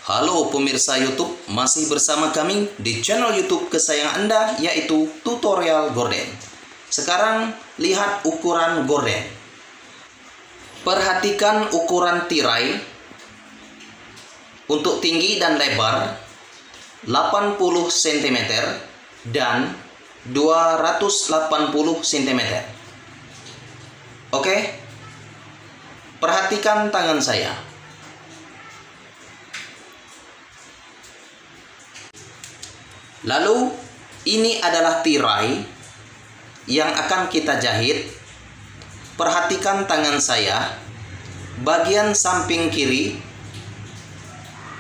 Halo pemirsa YouTube, masih bersama kami di channel YouTube kesayangan Anda, yaitu Tutorial Gorden. Sekarang lihat ukuran gorden. Perhatikan ukuran tirai untuk tinggi dan lebar 80 cm dan 280 cm. Oke? Perhatikan tangan saya. Lalu ini adalah tirai yang akan kita jahit. Perhatikan tangan saya, bagian samping kiri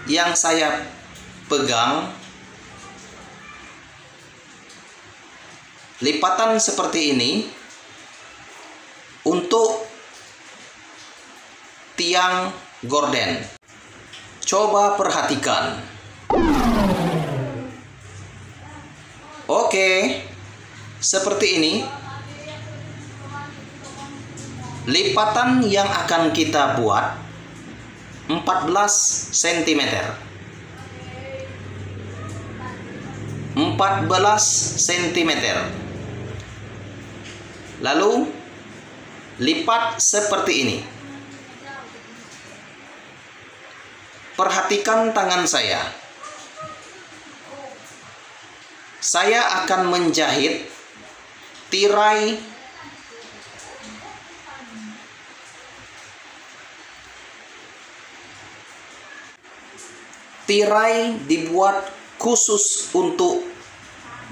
yang saya pegang, lipatan seperti ini untuk tiang gorden. Coba perhatikan. Oke, seperti ini. Lipatan yang akan kita buat 14 cm. 14 cm. Lalu lipat seperti ini. Perhatikan tangan saya. Saya akan menjahit tirai dibuat khusus untuk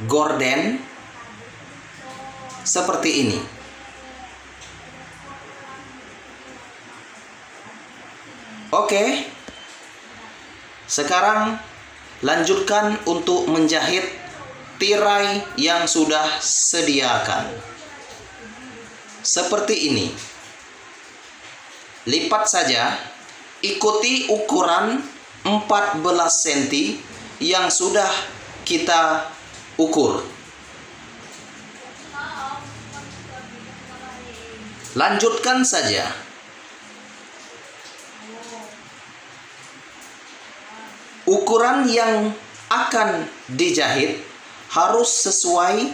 gorden seperti ini. Oke. Sekarang lanjutkan untuk menjahit tirai yang sudah sediakan. Seperti ini. Lipat saja, ikuti ukuran 14 cm yang sudah kita ukur. Lanjutkan saja. Ukuran yang akan dijahit harus sesuai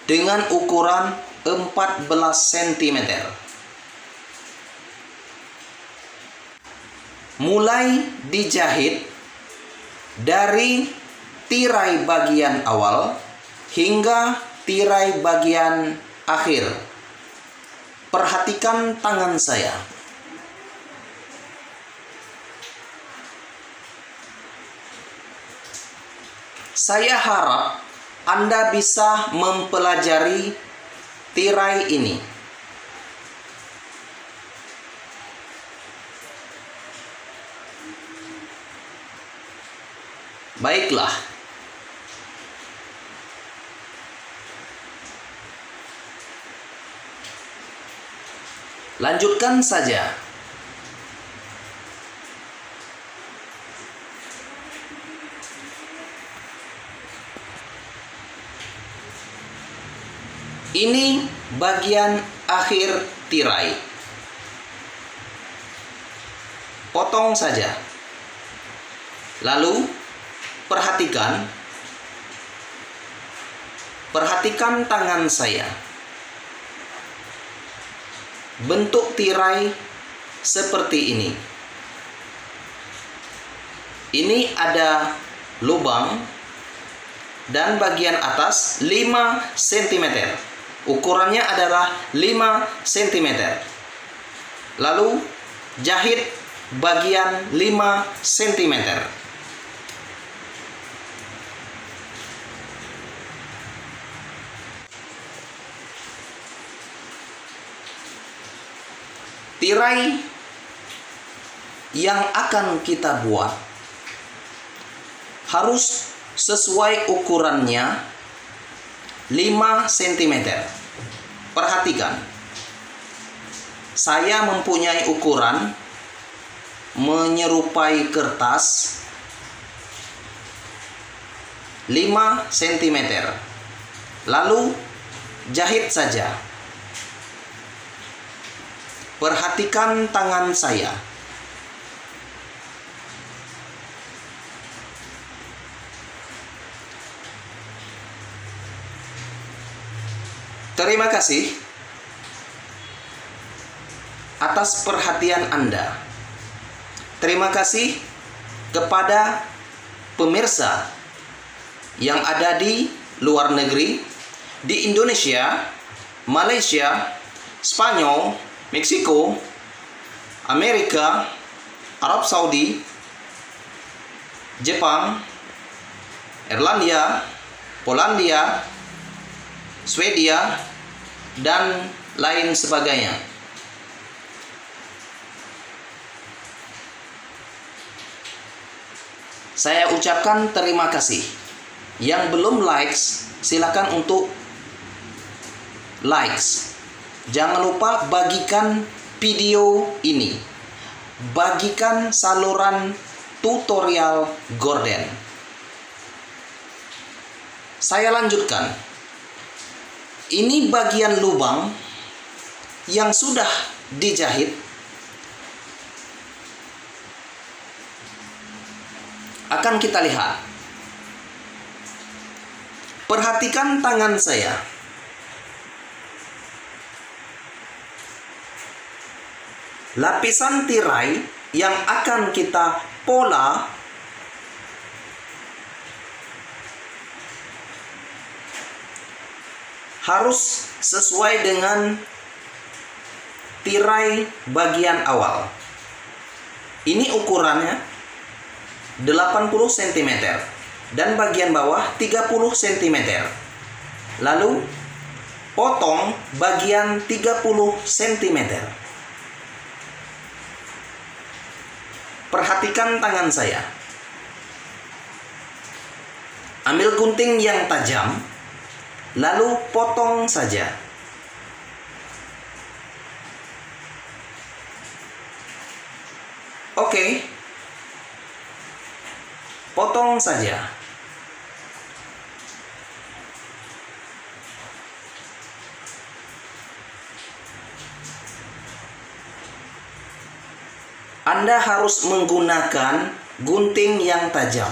dengan ukuran 14 cm. Mulai dijahit dari tirai bagian awal hingga tirai bagian akhir. Perhatikan tangan saya. Saya harap Anda bisa mempelajari tirai ini. Baiklah. Lanjutkan saja. Ini bagian akhir tirai. Potong saja. Lalu perhatikan tangan saya. Bentuk tirai seperti ini. Ini ada lubang dan bagian atas 5 cm. Ukurannya adalah 5 cm. Lalu jahit bagian 5 cm. Tirai yang akan kita buat harus sesuai ukurannya 5 cm. Perhatikan. Saya mempunyai ukuran menyerupai kertas 5 cm. Lalu jahit saja. Perhatikan tangan saya. Terima kasih atas perhatian Anda. Terima kasih kepada pemirsa yang ada di luar negeri, di Indonesia, Malaysia, Spanyol, Meksiko, Amerika, Arab Saudi, Jepang, Irlandia, Polandia, Swedia, dan lain sebagainya. Saya ucapkan terima kasih. Yang belum likes, silakan untuk likes. Jangan lupa bagikan video ini. Bagikan saluran tutorial gorden. Saya lanjutkan. Ini bagian lubang yang sudah dijahit. Akan kita lihat. Perhatikan tangan saya. Lapisan tirai yang akan kita pola harus sesuai dengan tirai bagian awal. Ini ukurannya 80 cm dan bagian bawah 30 cm. Lalu potong bagian 30 cm. Perhatikan tangan saya. Ambil gunting yang tajam, lalu potong saja. Oke. Potong saja. Anda harus menggunakan gunting yang tajam.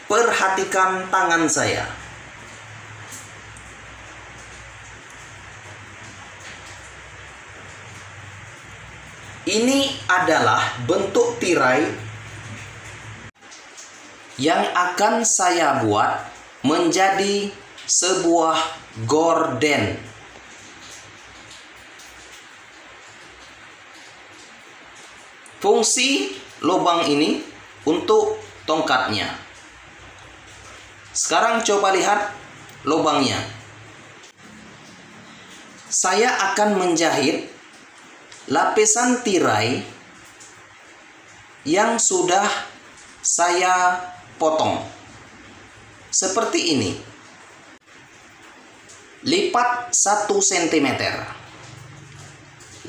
Perhatikan tangan saya. Ini adalah bentuk tirai yang akan saya buat menjadi sebuah gorden. Fungsi lubang ini untuk tongkatnya. Sekarang coba lihat lubangnya. Saya akan menjahit lapisan tirai yang sudah saya potong. Seperti ini. Lipat 1 cm.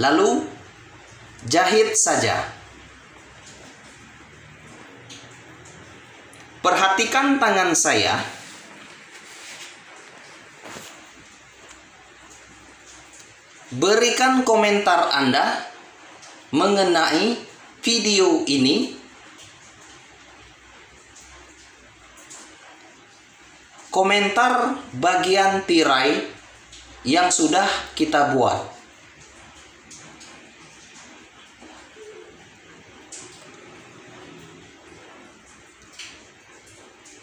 Lalu jahit saja. Perhatikan tangan saya. Berikan komentar Anda mengenai video ini. Komentar bagian tirai yang sudah kita buat.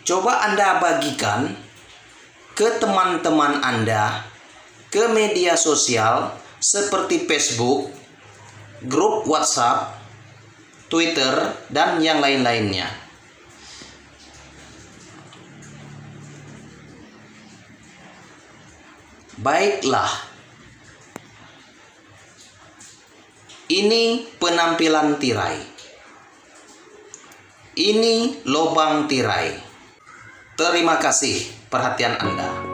Coba Anda bagikan ke teman-teman Anda, ke media sosial seperti Facebook, grup WhatsApp, Twitter, dan yang lain-lainnya. Baiklah. Ini penampilan tirai. Ini lubang tirai. Terima kasih perhatian Anda.